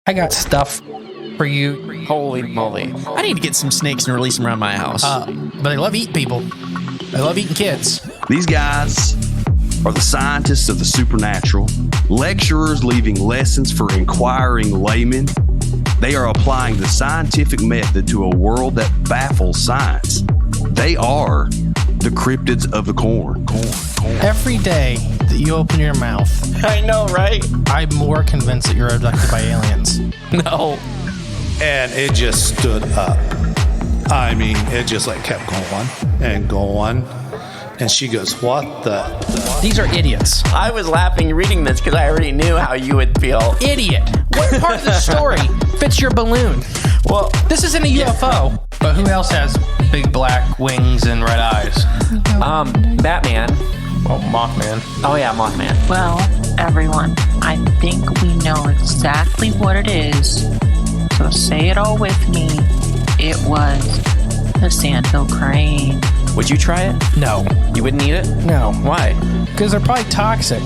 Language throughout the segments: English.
I got stuff for you. Holy moly. I need to get some snakes and release them around my house. But they love eating people. They love eating kids. These guys are the scientists of the supernatural, lecturers leaving lessons for inquiring laymen. They are applying the scientific method to a world that baffles science. They are the cryptids of the corn. Every day that you open your mouth, I know, right? I'm more convinced that you're abducted by aliens. No. And it just stood up. I mean, it just like kept going and going. And she goes, what the? These are idiots. I was laughing reading this because I already knew how you would feel. Idiot. What part of the story fits your balloon? Well, This isn't a UFO. But who else has big black wings and red eyes? Batman. Oh, Mothman. Oh, yeah, Mothman. Well, everyone, I think we know exactly what it is. So say it all with me. It was the sandhill crane. Would you try it? No. You wouldn't eat it? No. Why? Because they're probably toxic.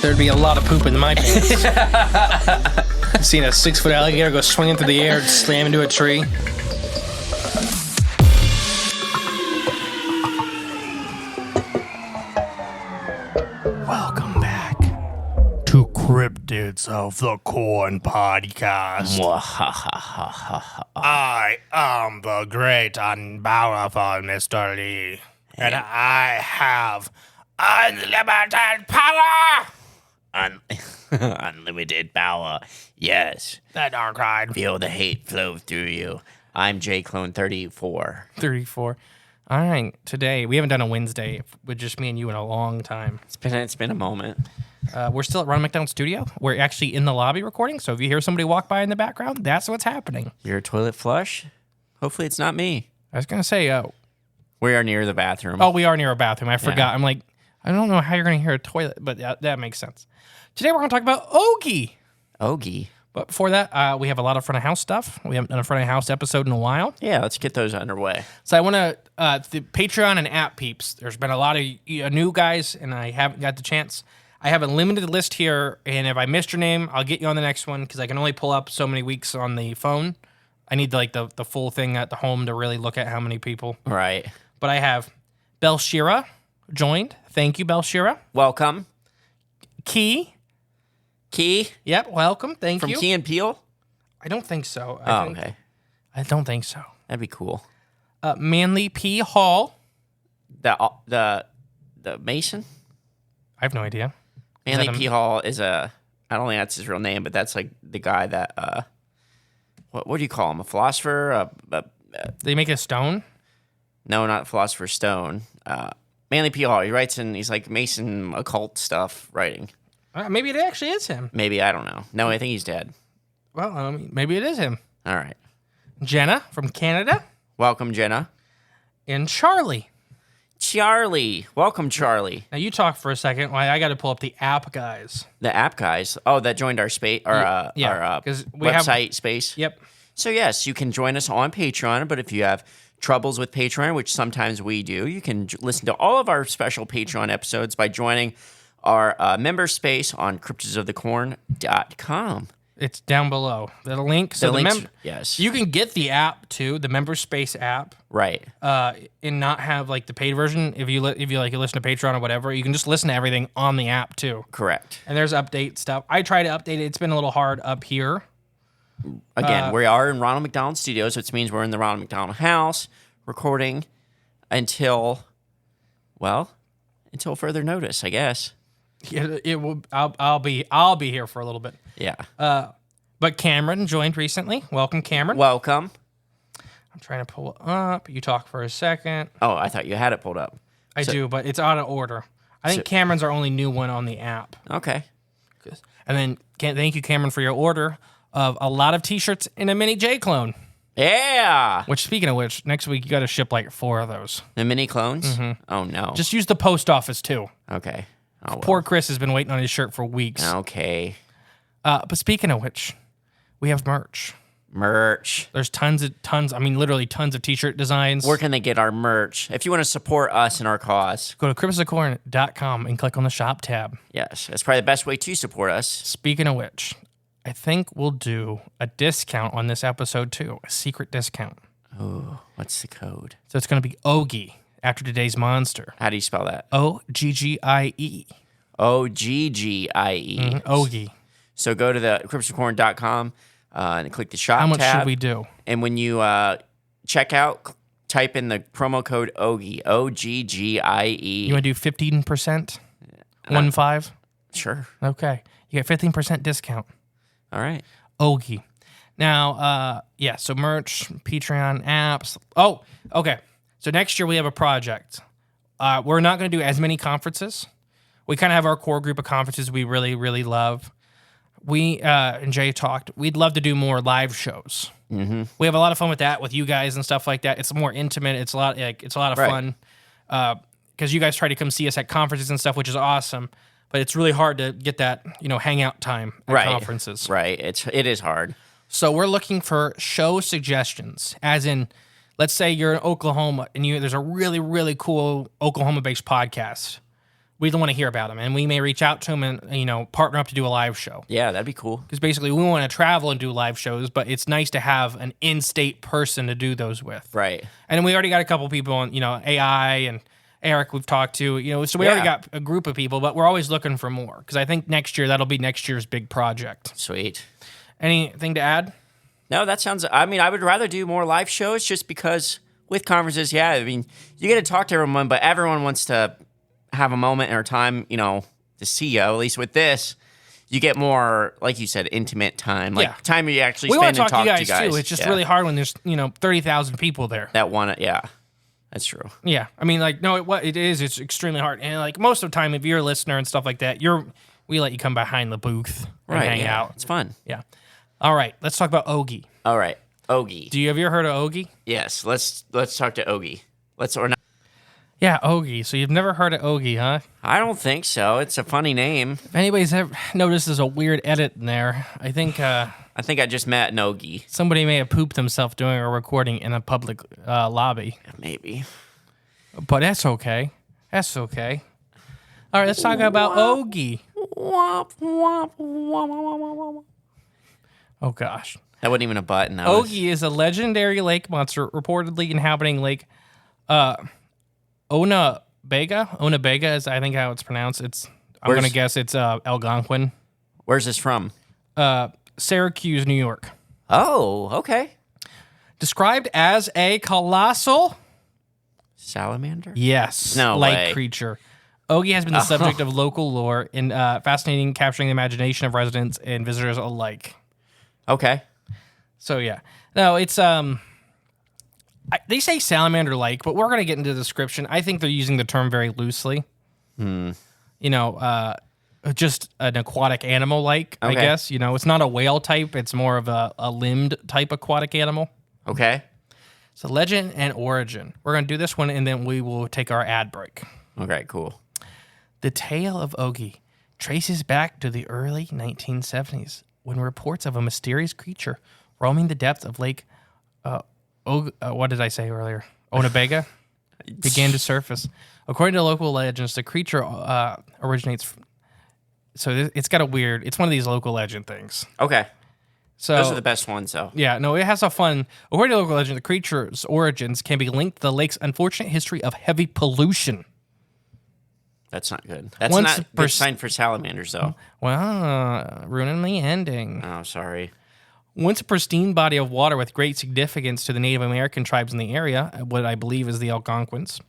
There'd be a lot of poop in my pants. I've seen a 6-foot alligator go swinging through the air and slam into a tree. Welcome back to Cryptids of the Corn podcast. I am the great and powerful Mr. Lee, and I have unlimited power! Unlimited power. Yes. That dark ride. Feel the hate flow through you. I'm J-Clone 34. 34. All right, today, we haven't done a Wednesday with just me and you in a long time. It's been a moment. We're still at Ronald McDonald Studio. We're actually in the lobby recording, so if you hear somebody walk by in the background, that's what's happening. Your toilet flush? Hopefully it's not me. I was going to say, We are near the bathroom. oh, we are near a bathroom. I forgot. Yeah. I'm like, I don't know how you're going to hear a toilet, but that makes sense. Today, we're going to talk about Oggie. Oggie. But before that, we have a lot of front of house stuff. We haven't done a front of house episode in a while. Yeah, let's get those underway. So I want to, the Patreon and app peeps, there's been a lot of new guys, and I haven't got the chance. I have a limited list here, and if I missed your name, I'll get you on the next one, because I can only pull up so many weeks on the phone. I need like the full thing at the home to really look at how many people. Right. But I have Belshira joined. Thank you, Belshira. Welcome. Key. Yep, welcome. Thank From you. Key and Peele? I don't think so. Okay. I don't think so. That'd be cool. Manly P. Hall. The Mason? I have no idea. Manly that a- P. Hall is I don't think that's his real name, but that's like the guy that, what do you call him? A philosopher? They make a stone? No, not philosopher stone. Manly P. Hall, he writes he's like Mason occult stuff writing. Maybe it actually is him. Maybe, I don't know. No, I think he's dead. Well, maybe it is him. All right. Jenna from Canada. Welcome, Jenna. And Charlie. Charlie. Welcome, Charlie. Now, you talk for a second. I got to pull up the app guys. The app guys. Oh, that joined our space, our yeah, 'cause we have- website space. Yep. So, yes, you can join us on Patreon, but if you have troubles with Patreon, which sometimes we do, you can listen to all of our special Patreon episodes by joining our member space on cryptidsofthecorn.com. It's down below. The link. So The links, yes. You can get the app too, the Member Space app, Right. and not have like the paid version. If you you listen to Patreon or whatever, you can just listen to everything on the app too. Correct. And there's update stuff. I try to update it. It's been a little hard up here. Again, we are in Ronald McDonald Studios, which means we're in the Ronald McDonald house recording until further notice, I guess. It will. I'll be here for a little bit. Yeah. But Cameron joined recently. Welcome, Cameron. Welcome. I'm trying to pull it up. You talk for a second. Oh, I thought you had it pulled up. I do, but it's out of order. I think Cameron's our only new one on the app. Okay. And then thank you, Cameron, for your order of a lot of T-shirts and a mini J clone. Yeah. Which, speaking of which, next week you got to ship like 4 of those. The mini clones? Mm-hmm. Oh, no. Just use the post office too. Okay. Oh, well. Poor Chris has been waiting on his shirt for weeks. Okay. But speaking of which, we have merch. There's tons. I mean, literally tons of T-shirt designs. Where can they get our merch? If you want to support us and our cause. Go to cryptidsofthecorn.com and click on the shop tab. Yes, that's probably the best way to support us. Speaking of which, I think we'll do a discount on this episode too, a secret discount. Oh, what's the code? So it's going to be Oggie after today's monster. How do you spell that? Oggie. Oggie. Oggie. So go to the cryptidsreporting.com and click the shop How much tab. should we do? And when you check out, type in the promo code Oggie, Oggie. You want to do 15%? 1.5? Sure. Okay. You get 15% discount. All right. Oggie. Now, so merch, Patreon, apps. Oh, okay. So next year we have a project. We're not going to do as many conferences. We kind of have our core group of conferences we really, really love. We and Jay talked. We'd love to do more live shows. Mm-hmm. We have a lot of fun with that, with you guys and stuff like that. It's more intimate. It's a lot of fun because you guys try to come see us at conferences and stuff, which is awesome. But it's really hard to get that hangout time at conferences. Right. It is hard. So we're looking for show suggestions, as in, let's say you're in Oklahoma and there's a really, really cool Oklahoma-based podcast. We don't want to hear about them, and we may reach out to them and partner up to do a live show. Yeah, that'd be cool. Because basically we want to travel and do live shows, but it's nice to have an in-state person to do those with. Right. And then we already got a couple people on AI and Eric we've talked to, so we already got a group of people, but we're always looking for more because I think that'll be next year's big project. Sweet. Anything to add? No, that sounds. I would rather do more live shows just because with conferences, you get to talk to everyone, but everyone wants to have a moment or time, to see you. At least with this, you get more, like you said, intimate time, time you actually spend and talk to you guys. Too. It's just really hard when there's 30,000 people there. That want it, yeah. That's true. Yeah, it is. It's extremely hard, and most of the time, if you're a listener and stuff like that, we let you come behind the booth and hang out. It's fun. Yeah. All right, let's talk about Oggie. All right, Oggie. Have you ever heard of Oggie? Yes. Let's talk to Oggie. Yeah, Oggie. So you've never heard of Oggie, huh? I don't think so. It's a funny name. If anybody's ever noticed there's a weird edit in there, I think I just met an Oggie. Somebody may have pooped themselves doing a recording in a public lobby. Maybe. But that's okay. That's okay. All right, let's talk about Oggie. Oh, gosh. That wasn't even a button. Oggie is a legendary lake monster reportedly inhabiting Lake Onondaga. Onondaga is, I think, how it's pronounced. I'm going to guess it's Algonquin. Where's this from? Syracuse, New York. Oh, okay. Described as a colossal salamander? Yes. No lake way. creature. Oggie has been the subject of local lore and fascinating, capturing the imagination of residents and visitors alike. Okay. So yeah, no, it's they say salamander like, but we're gonna get into the description. I think they're using the term very loosely. Just an aquatic animal like, I guess. It's not a whale type. It's more of a limbed type aquatic animal. Okay. So legend and origin. We're gonna do this one, and then we will take our ad break. Okay, cool. The tale of Oggie traces back to the early 1970s when reports of a mysterious creature roaming the depths of Lake what did I say earlier? Onondaga began to surface. According to local legends, the creature originates. So it's got it's one of these local legend things. Okay. So those are the best ones, though. Yeah, no, it has a fun. According to local legend, the creature's origins can be linked to the lake's unfortunate history of heavy pollution. That's not good. That's not a good sign for salamanders, though. Well, ruining the ending. Oh, sorry. Once a pristine body of water with great significance to the Native American tribes in the area, what I believe is the Algonquins,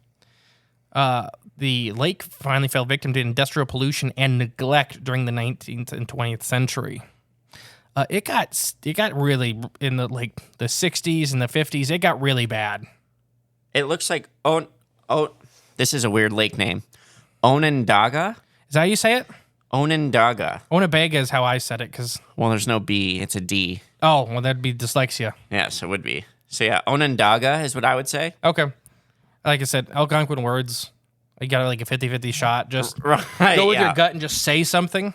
the lake finally fell victim to industrial pollution and neglect during the 19th and 20th century. It got really in the the 60s and the 50s. It got really bad. It looks like this is a weird lake name. Onondaga? Is that how you say it? Onondaga. Onondaga is how I said it because. Well, there's no B. It's a D. Oh, well, that'd be dyslexia. Yes, it would be. So yeah, Onondaga is what I would say. Okay. Like I said, Algonquin words. You got a 50-50 shot. Just right, go with your gut and just say something.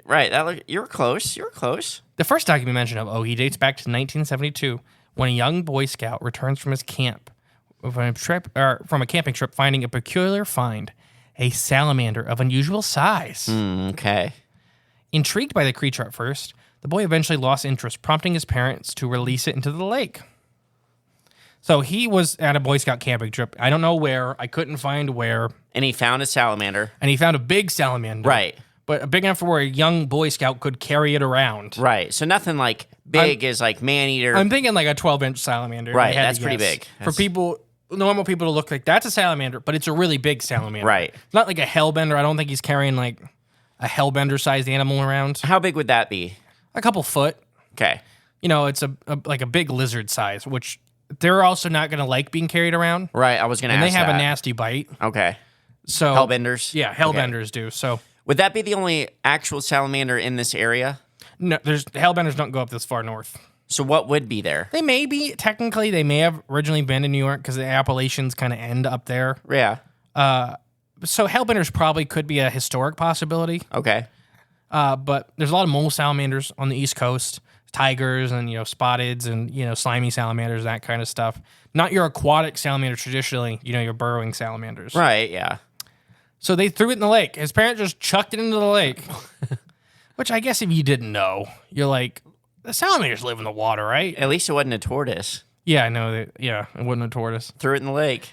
Right. You're close. You're close. The first document mention of Oggie dates back to 1972 when a young Boy Scout returns from his camp from a camping trip finding a peculiar find, a salamander of unusual size. Okay. Intrigued by the creature at first, The boy eventually lost interest, prompting his parents to release it into the lake. So he was at a Boy Scout camping trip. I don't know where. I couldn't find where. And he found a salamander. And he found a big salamander. Right. But big enough for where a young Boy Scout could carry it around. Right. So nothing like big as like man-eater. I'm thinking like a 12-inch salamander. Right. That's pretty big. For people, normal people to look like, that's a salamander, but it's a really big salamander. Right. It's not like a hellbender. I don't think he's carrying like a hellbender-sized animal around. How big would that be? A couple foot. Okay. You know, it's like a big lizard size, which they're also not going to like being carried around. Right. I was going to ask And they have that. a nasty bite. Okay. So Hellbenders? Yeah, hellbenders do. So Would that be the only actual salamander in this area? no, hellbenders don't go up this far north. So what would be there? They may be, technically, they may have originally been in New York because the Appalachians kind of end up there. Yeah. So hellbenders probably could be a historic possibility. Okay. But there's a lot of mole salamanders on the East Coast, tigers and, spotteds and, slimy salamanders, that kind of stuff. Not your aquatic salamander traditionally, your burrowing salamanders. Right, yeah. So they threw it in the lake. His parents just chucked it into the lake, which I guess if you didn't know, you're like, the salamanders live in the water, right? At least it wasn't a tortoise. Yeah, I know. It wasn't a tortoise. Threw it in the lake.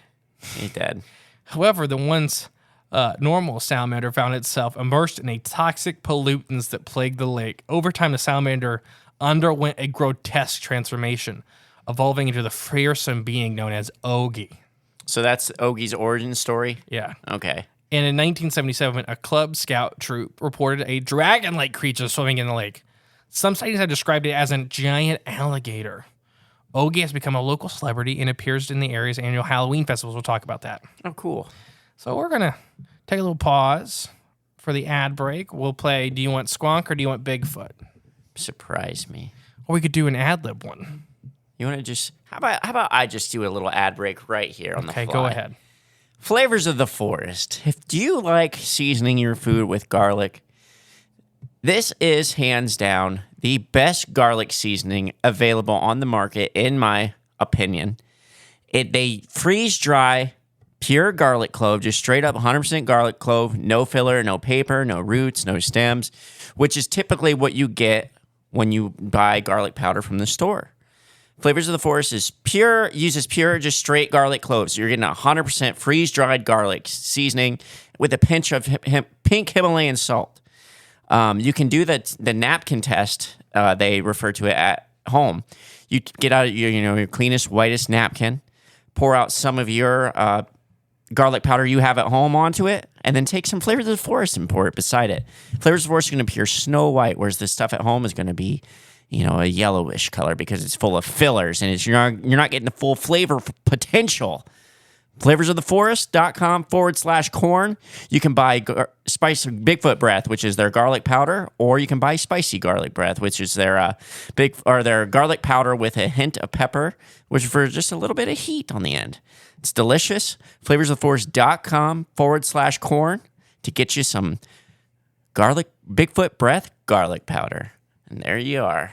He's dead. However, the once normal salamander found itself immersed in a toxic pollutants that plagued the lake. Over time, the salamander underwent a grotesque transformation, evolving into the fearsome being known as Oggie. So that's Oggie's origin story? Yeah. Okay. And in 1977, a Club Scout troop reported a dragon-like creature swimming in the lake. Some sightings have described it as a giant alligator. Oggie has become a local celebrity and appears in the area's annual Halloween festivals. We'll talk about that. Oh, cool. So we're going to take a little pause for the ad break. We'll play Do You Want Squonk or Do You Want Bigfoot? Surprise me. Or we could do an ad-lib one. You want to just... How about I just do a little ad break right here on the fly? Okay, go ahead. Flavors of the Forest. Do you like seasoning your food with garlic? This is hands down the best garlic seasoning available on the market, in my opinion. They freeze dry pure garlic clove, just straight up 100% garlic clove, no filler, no paper, no roots, no stems, which is typically what you get when you buy garlic powder from the store. Flavors of the Forest uses pure, just straight garlic cloves. So you're getting 100% freeze-dried garlic seasoning with a pinch of pink Himalayan salt. You can do the napkin test. They refer to it at home. You get out your cleanest, whitest napkin, pour out some of your garlic powder you have at home onto it, and then take some Flavors of the Forest and pour it beside it. Flavors of the Forest are going to appear snow white, whereas the stuff at home is going to be a yellowish color because it's full of fillers and you're not getting the full flavor potential. Flavorsoftheforest.com/corn. You can buy spicy Bigfoot breath, which is their garlic powder, or you can buy spicy garlic breath, which is their their garlic powder with a hint of pepper, which for just a little bit of heat on the end. It's delicious. Flavorsoftheforest.com/corn to get you some garlic Bigfoot breath garlic powder. And there you are.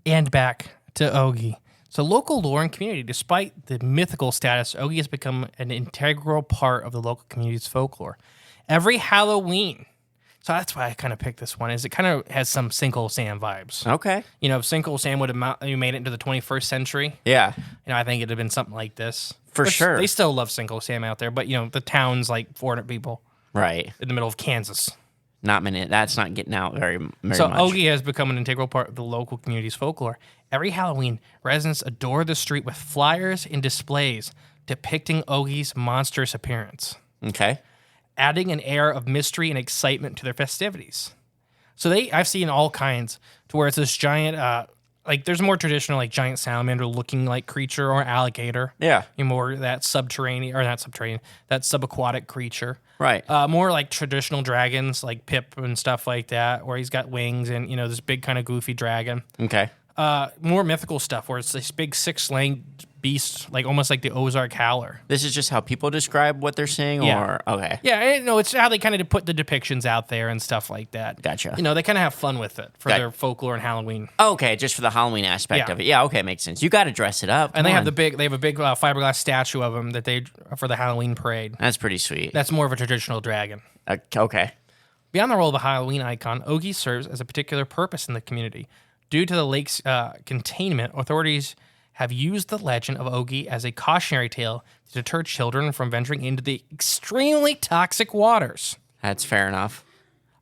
And back to Oggie. So local lore and community, despite the mythical status, Oggie has become an integral part of the local community's folklore. Every Halloween, so that's why I kind of picked this one, is it kind of has some Sinkhole Sam vibes. Okay. If Sinkhole Sam would have made it into the 21st century, Yeah. I think it'd have been something like this. For sure. They still love Sinkhole Sam out there, but, the town's like 400 people Right. in the middle of Kansas. Not many. That's not getting out very much. So Oggie has become an integral part of the local community's folklore. Every Halloween, residents adore the street with flyers and displays depicting Oggie's monstrous appearance, Okay. adding an air of mystery and excitement to their festivities. So I've seen all kinds to where it's this giant, there's more traditional, like giant salamander looking like creature or alligator. Yeah. More that that subaquatic creature. Right. More like traditional dragons, like Pip and stuff like that, where he's got wings and, this big kind of goofy dragon. Okay. More mythical stuff where it's this big six-legged beast, like almost like the Ozark Howler. This is just how people describe what they're seeing, Yeah. or okay. Yeah, it's how they kind of put the depictions out there and stuff like that. Gotcha. They kind of have fun with it for their folklore and Halloween. Okay, just for the Halloween aspect Yeah. of it. Yeah, okay, makes sense. You got to dress it up. And they Come have on. they have a big fiberglass statue of him that they for the Halloween parade. That's pretty sweet. That's more of a traditional dragon. Okay. Beyond the role of a Halloween icon, Oggie serves as a particular purpose in the community. Due to the lake's containment, authorities have used the legend of Oggie as a cautionary tale to deter children from venturing into the extremely toxic waters. That's fair enough.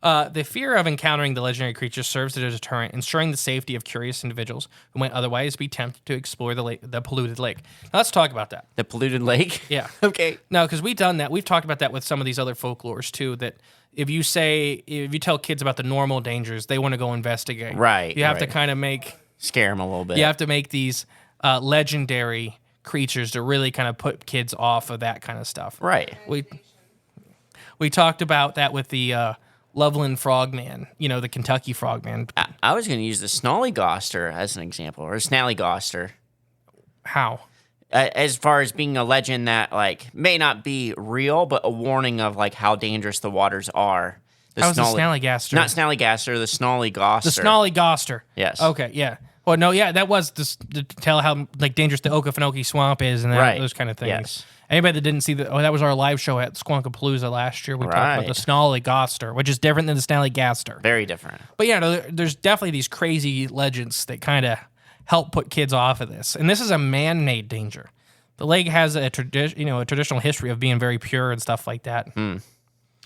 The fear of encountering the legendary creature serves as a deterrent, ensuring the safety of curious individuals who might otherwise be tempted to explore the polluted lake. Now, let's talk about that. The polluted lake? Yeah. Okay. No, because we've done that. We've talked about that with some of these other folklores, too, that if you tell kids about the normal dangers, they want to go investigate. Right. You have to kind of scare them a little bit. You have to make these legendary creatures to really kind of put kids off of that kind of stuff. Right. We talked about that with the Loveland Frogman, the Kentucky Frogman. I was going to use the Snollygoster as an example, or Snallygoster. How? As far as being a legend that may not be real, but a warning of how dangerous the waters are. How's the Snallygaster? Not Snallygaster, the Snollygoster. The Snollygoster. Yes. Okay, yeah. Well, no, yeah, that was to tell how dangerous the Okefenokee Swamp is and those kind of things. Yes. Anybody that didn't see that was our live show at Squonkapalooza last year. We talked about the Snollygoster, which is different than the Snallygaster. Very different. But yeah, there's definitely these crazy legends that kind of help put kids off of this. And this is a man-made danger. The lake has a traditional history of being very pure and stuff like that.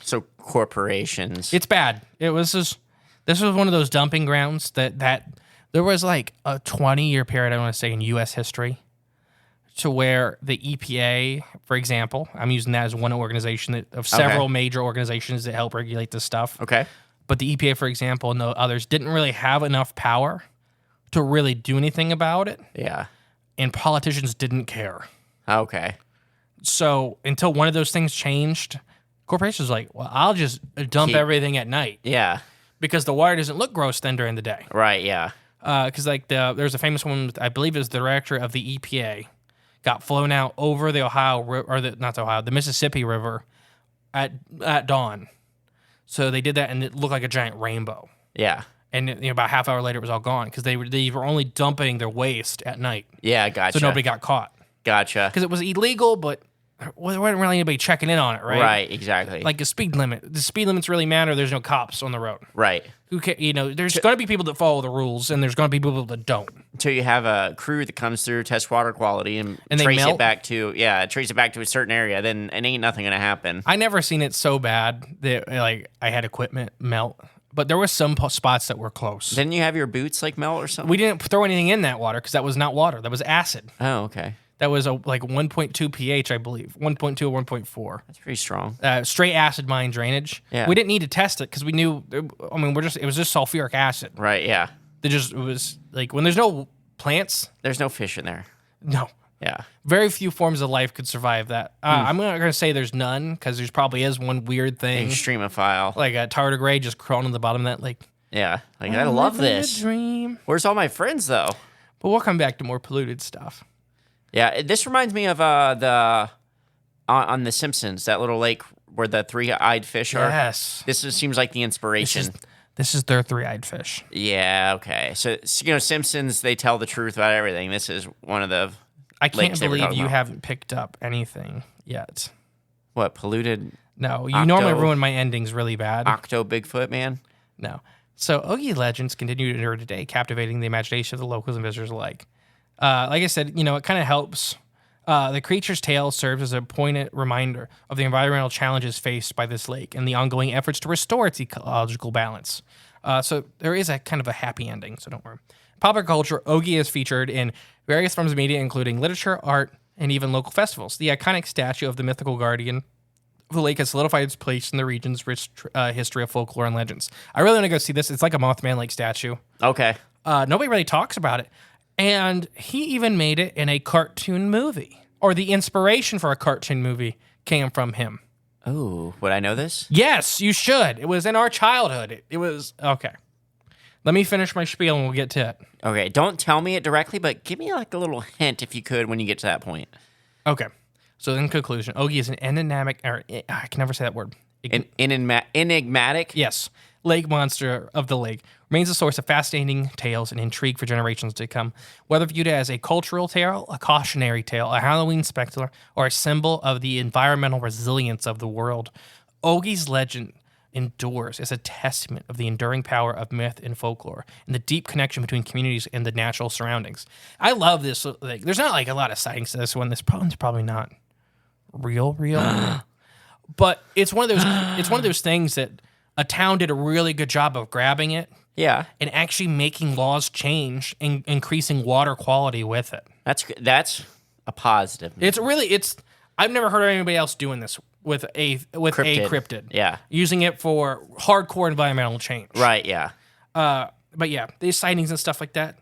So corporations. It's bad. This was one of those dumping grounds that there was a 20-year period, I want to say, in U.S. history to where the EPA, for example, I'm using that as one organization of several major organizations that help regulate this stuff. Okay. But the EPA, for example, and the others didn't really have enough power to really do anything about it. Yeah. And politicians didn't care. Okay. So until one of those things changed, corporations were like, well, I'll just dump everything at night. Yeah. Because the water doesn't look gross then during the day. Right, yeah. Because there's a famous one, I believe it was the director of the EPA, got flown out over the the Mississippi River at dawn. So they did that, and it looked like a giant rainbow. Yeah. And about a half hour later, it was all gone because they were only dumping their waste at night. Yeah, gotcha. So nobody got caught. Gotcha. Because it was illegal, but there wasn't really anybody checking in on it, right? Right, exactly. Like a speed limit. The speed limits really matter. There's no cops on the road. Right. There's going to be people that follow the rules, and there's going to be people that don't. Until you have a crew that comes through, test water quality, and trace it back to a certain area, then it ain't nothing going to happen. I never seen it so bad that I had equipment melt, but there was some spots that were close. Didn't you have your boots melt or something? We didn't throw anything in that water because that was not water. That was acid. Oh, okay. That was 1.2 pH, I believe. 1.2 or 1.4. That's pretty strong. Straight acid mine drainage. Yeah. We didn't need to test it because we knew. It was just sulfuric acid. Right. Yeah. It was when there's no plants. There's no fish in there. No. Yeah. Very few forms of life could survive that. I'm not going to say there's none because there's probably is one weird thing. Extremophile. Like a tardigrade just crawling on the bottom of that lake. Yeah. I love this. Dream. Where's all my friends though? But we'll come back to more polluted stuff. Yeah, this reminds me of on The Simpsons, that little lake where the three-eyed fish are. Yes. Seems like the inspiration. This is their three-eyed fish. Yeah, okay. So, Simpsons, they tell the truth about everything. This is one of the I can't believe you about. haven't picked up anything yet. What, polluted? No, you normally ruin my endings really bad. Octo Bigfoot, man? No. So, Oggie legends continue to endure today, captivating the imagination of the locals and visitors alike. Like I said, it kind of helps. The creature's tale serves as a poignant reminder of the environmental challenges faced by this lake and the ongoing efforts to restore its ecological balance. So there is a kind of a happy ending, so don't worry. Popular culture, Oggie is featured in various forms of media, including literature, art, and even local festivals. The iconic statue of the mythical guardian of the lake has solidified its place in the region's rich history of folklore and legends. I really want to go see this. It's like a Mothman Lake statue. Okay. Nobody really talks about it. And he even made it in a cartoon movie, or the inspiration for a cartoon movie came from him. Oh, would I know this? Yes, you should. It was in our childhood. It was, okay. Let me finish my spiel and we'll get to it. Okay, don't tell me it directly, but give me a little hint if you could when you get to that point. Okay. So in conclusion, Oggie is an enigmatic, I can never say that word. Enigmatic? Yes. Lake monster of the lake remains a source of fascinating tales and intrigue for generations to come. Whether viewed as a cultural tale, a cautionary tale, a Halloween spectacle, or a symbol of the environmental resilience of the world, Oggie's legend endures is a testament of the enduring power of myth and folklore and the deep connection between communities and the natural surroundings. I love this. Like, there's not like a lot of sightings to this one. This one's probably not real, but it's one of those. It's one of those things that a town did a really good job of grabbing it. Yeah. And actually making laws change and increasing water quality with it. That's a positive. I've never heard of anybody else doing this with a cryptid. Yeah. Using it for hardcore environmental change. Right, yeah. But yeah, these sightings and stuff like that,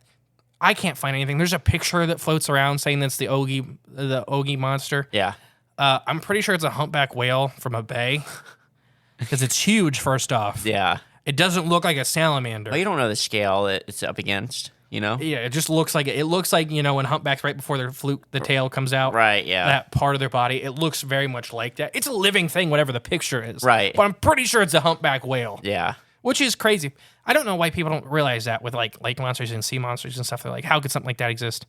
I can't find anything. There's a picture that floats around saying that's the Oggie monster. Yeah. I'm pretty sure it's a humpback whale from a bay because it's huge, first off. Yeah. It doesn't look like a salamander. Well, you don't know the scale that it's up against, you know? Yeah, it just looks like when humpbacks right before the tail comes out. Right, yeah. That part of their body, it looks very much like that. It's a living thing, whatever the picture is. Right. But I'm pretty sure it's a humpback whale. Yeah. Which is crazy. I don't know why people don't realize that with like lake monsters and sea monsters and stuff. They're like, how could something like that exist?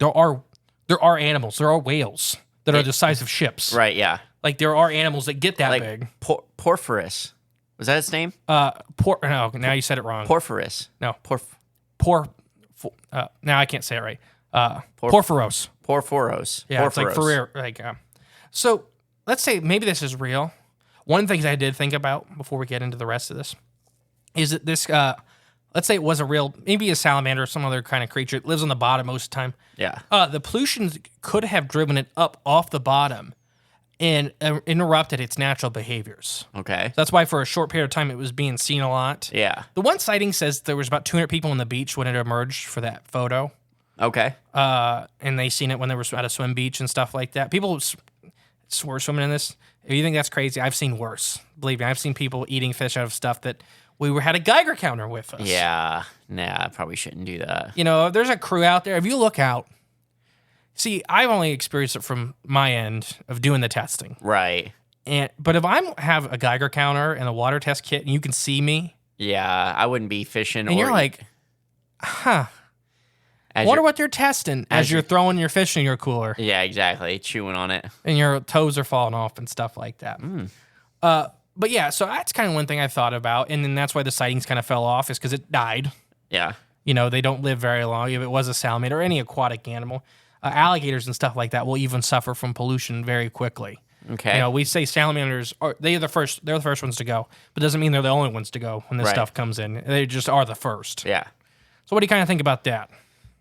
There are animals. There are whales that are the size of ships. Right, yeah. Like there are animals that get that like big. Porphyris. Was that its name? No, now you said it wrong. Porphyris. No. Now I can't say it right. Porphyros. Porphyros. Yeah, it's like for real. So let's say maybe this is real. One of the things I did think about before we get into the rest of this is that this, let's say it was maybe a salamander or some other kind of creature. It lives on the bottom most of the time. Yeah. The pollution could have driven it up off the bottom and interrupted its natural behaviors. Okay. So that's why for a short period of time it was being seen a lot. Yeah. The one sighting says there was about 200 people on the beach when it emerged for that photo. Okay. And they seen it when they were at a swim beach and stuff like that. People were swimming in this. If you think that's crazy, I've seen worse. Believe me, I've seen people eating fish out of stuff that had a Geiger counter with us. Yeah. Nah, I probably shouldn't do that. You know, if there's a crew out there, if you look out, see, I've only experienced it from my end of doing the testing. Right. But if I have a Geiger counter and a water test kit and you can see me. Yeah, I wouldn't be fishing. And you're like, wonder what they're testing as you're throwing your fish in your cooler. Yeah, exactly. Chewing on it. And your toes are falling off and stuff like that. But yeah, so that's kind of one thing I thought about. And then that's why the sightings kind of fell off is because it died. Yeah. You know, they don't live very long. If it was a salamander or any aquatic animal, alligators and stuff like that will even suffer from pollution very quickly. Okay. You know, we say salamanders they're the first ones to go, but doesn't mean they're the only ones to go when this stuff comes in. They just are the first. Yeah. So what do you kind of think about that?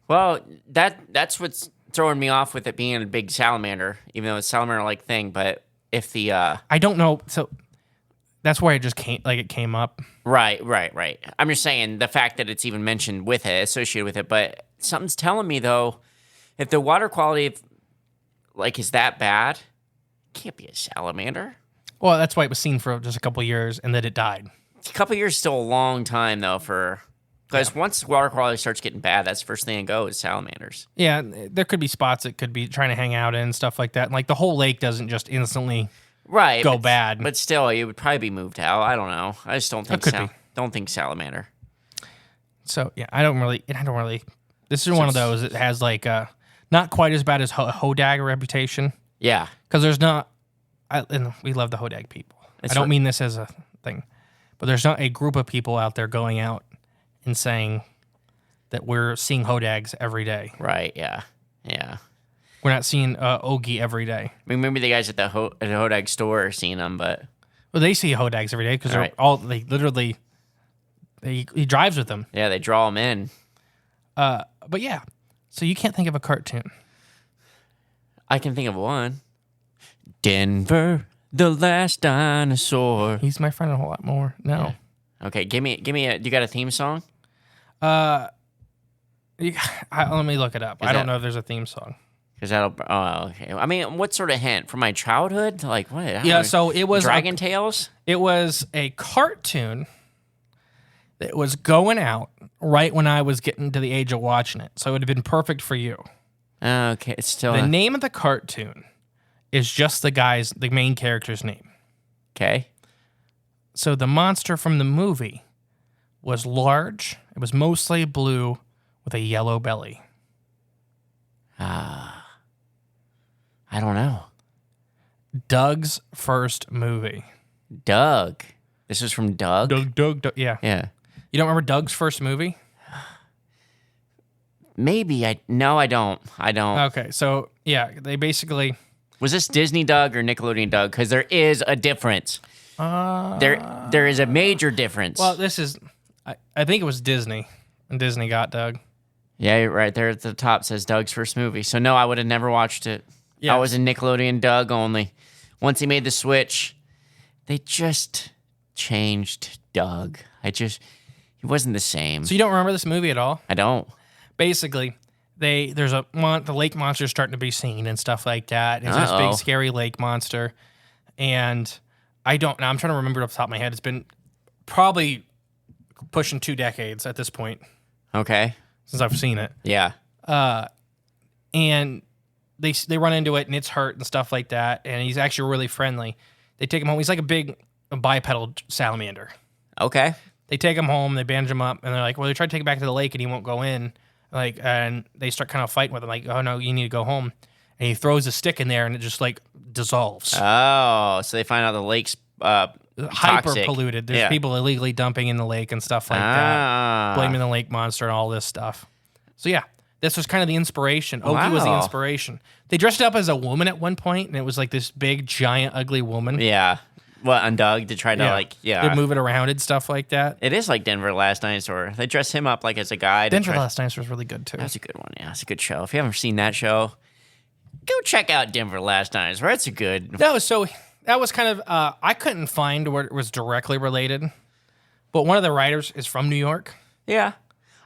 Well, that's what's throwing me off with it being a big salamander, even though it's a salamander-like thing. But if the I don't know, so that's why it came up. Right. I'm just saying the fact that it's even mentioned with it, associated with it. But something's telling me though, if the water quality is that bad, it can't be a salamander. Well, that's why it was seen for just a couple of years and then it died. A couple of years is still a long time though because once water quality starts getting bad, that's the first thing to go is salamanders. Yeah, there could be spots it could be trying to hang out in and stuff like that. And like the whole lake doesn't just instantly go bad. But still, it would probably be moved out. I don't know. I just don't think salamander. So yeah, I don't really. This is one of those that has not quite as bad as Hodag reputation. Yeah, because there's not. And we love the Hodag people. I don't mean this as a thing, but there's not a group of people out there going out and saying that we're seeing Hodags every day. Right. Yeah. Yeah. We're not seeing Oggie every day. I mean, maybe the guys at the Hodag store are seeing them, but they see Hodags every day because he drives with them. Yeah, they draw them in. But yeah, so you can't think of a cartoon. I can think of one. Denver, the last dinosaur. He's my friend a whole lot more. No. Yeah. Okay, give me a. Do you got a theme song? Let me look it up. I don't know if there's a theme song. Because okay. I mean, what sort of hint from my childhood? Like what? Yeah, so it was Dragon Tales. It was a cartoon that was going out right when I was getting to the age of watching it, so it would have been perfect for you. Okay, it's still the name of the cartoon is just the main character's name. Okay. So the monster from the movie was large. It was mostly blue with a yellow belly. I don't know. Doug's first movie. Doug. This is from Doug? Doug. Yeah. Yeah. You don't remember Doug's first movie? Maybe. No, I don't. Okay, so yeah, they basically... Was this Disney Doug or Nickelodeon Doug? Because there is a difference. There is a major difference. Well, this is... I think it was Disney, and Disney got Doug. Yeah, right there at the top says Doug's first movie. So no, I would have never watched it. Yes. I was a Nickelodeon Doug only. Once he made the switch, they just changed Doug. He wasn't the same. So you don't remember this movie at all? I don't. Basically, the lake monster's starting to be seen and stuff like that. It's this big scary lake monster, and I'm trying to remember it off the top of my head. It's been probably pushing 2 decades at this point. Okay. Since I've seen it. Yeah. And they run into it and it's hurt and stuff like that. And he's actually really friendly. They take him home. He's like a bipedal salamander. Okay. They take him home. They bandage him up, and they're like, "Well, they try to take him back to the lake, and he won't go in." And they start kind of fighting with him, like, "Oh no, you need to go home." And he throws a stick in there, and it just like dissolves. Oh, so they find out the lake's hyper toxic. polluted. There's people illegally dumping in the lake and stuff like that, blaming the lake monster and all this stuff. So yeah, this was kind of the inspiration. Oggie was the inspiration. They dressed it up as a woman at one point, and it was like this big, giant, ugly woman. Yeah. What, on Doug to try to They move it around and stuff like that. It is like Denver Last Dinosaur. They dress him up like as a guy. Denver Last Dinosaur is really good too. That's a good one. Yeah, it's a good show. If you haven't seen that show, go check out Denver Last Dinosaur. It's a good. No, so that was kind of I couldn't find where it was directly related, but one of the writers is from New York. Yeah,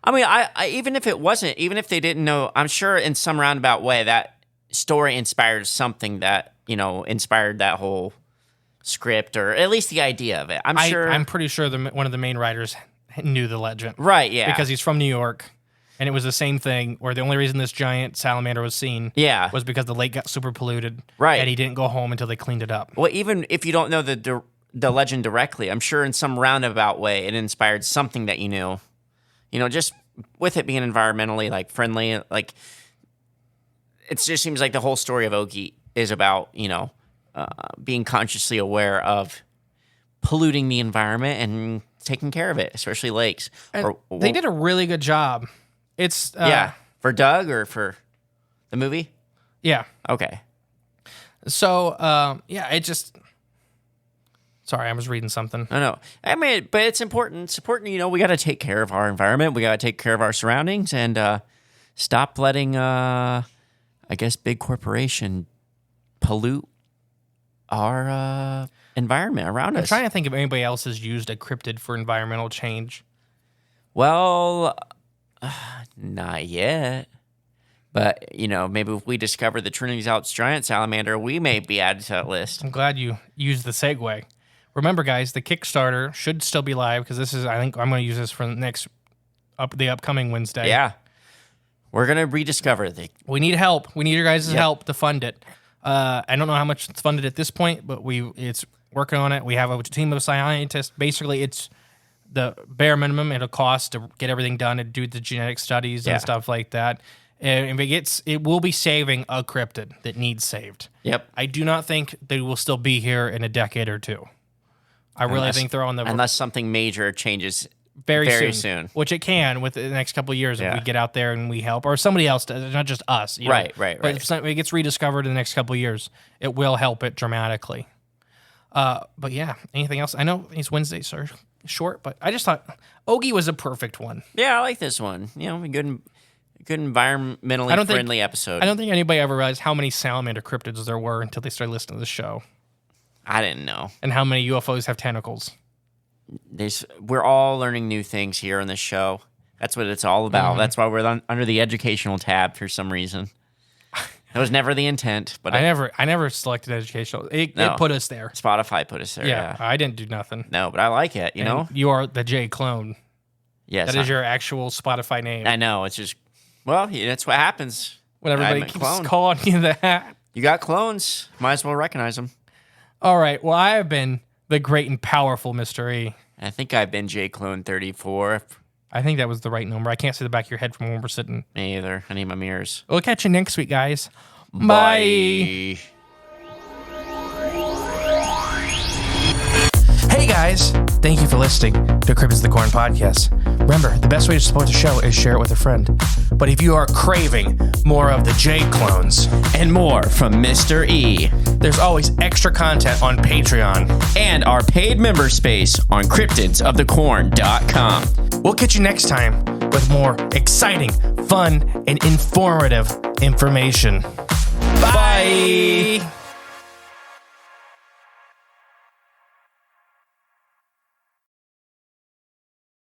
I mean, I even if it wasn't, even if they didn't know, I'm sure in some roundabout way that story inspired something that inspired that whole script, or at least the idea of it. I'm pretty sure one of the main writers knew the legend. Right, yeah. Because he's from New York, and it was the same thing where the only reason this giant salamander was seen was because the lake got super polluted. Right. And he didn't go home until they cleaned it up. Well, even if you don't know the legend directly, I'm sure in some roundabout way it inspired something that you knew. Just with it being environmentally friendly, it just seems like the whole story of Oggie is about, being consciously aware of polluting the environment and taking care of it, especially lakes. They did a really good job. It's for Doug or for the movie? Yeah. Okay. So it just. Sorry, I was reading something. I know. I mean, but it's important. It's important. We got to take care of our environment. We got to take care of our surroundings and stop letting, big corporation pollute our environment around us. I'm trying to think if anybody else has used a cryptid for environmental change. Well, not yet. But, maybe if we discover the Trinity's Alps giant salamander, we may be added to that list. I'm glad you used the segue. Remember, guys, the Kickstarter should still be live because I think I'm going to use this for the upcoming Wednesday. Yeah. We're going to rediscover We need help. We need your guys' help to fund it. I don't know how much it's funded at this point, but it's working on it. We have a team of scientists. Basically, it's the bare minimum it'll cost to get everything done and do the genetic studies and stuff like that. And it will be saving a cryptid that needs saved. Yep. I do not think they will still be here in a decade or two. I really think they're on the... Unless something major changes very soon. Which it can with the next couple of years if we get out there and we help, or somebody else does, not just us. Right. But if it gets rediscovered in the next couple of years, it will help it dramatically. But yeah, anything else? I know these Wednesdays are short, but I just thought Oggie was a perfect one. Yeah, I like this one. A good environmentally friendly episode. I don't think anybody ever realized how many salamander cryptids there were until they started listening to the show. I didn't know. And how many UFOs have tentacles. We're all learning new things here on this show. That's what it's all about. Mm-hmm. That's why we're under the educational tab for some reason. That was never the intent, but I never selected educational. It put us there. Spotify put us there. Yeah, I didn't do nothing. No, but I like it. You know, you are the J clone. Yes, that is your actual Spotify name. I know. It's just that's what happens when everybody keeps calling you that. You got clones. Might as well recognize them. All right. Well, I have been the great and powerful Mr. E. I think I've been J Clone 34. I think that was the right number. I can't see the back of your head from where we're sitting. Me either. I need my mirrors. We'll catch you next week, guys. Bye. Hey guys. guys, thank you for listening to Cryptids of the Corn podcast. Remember, the best way to support the show is share it with a friend. But if you are craving more of the J clones and more from Mr. E, there's always extra content on Patreon and our paid member space on cryptidsofthecorn.com. We'll catch you next time with more exciting, fun, and informative information. Bye.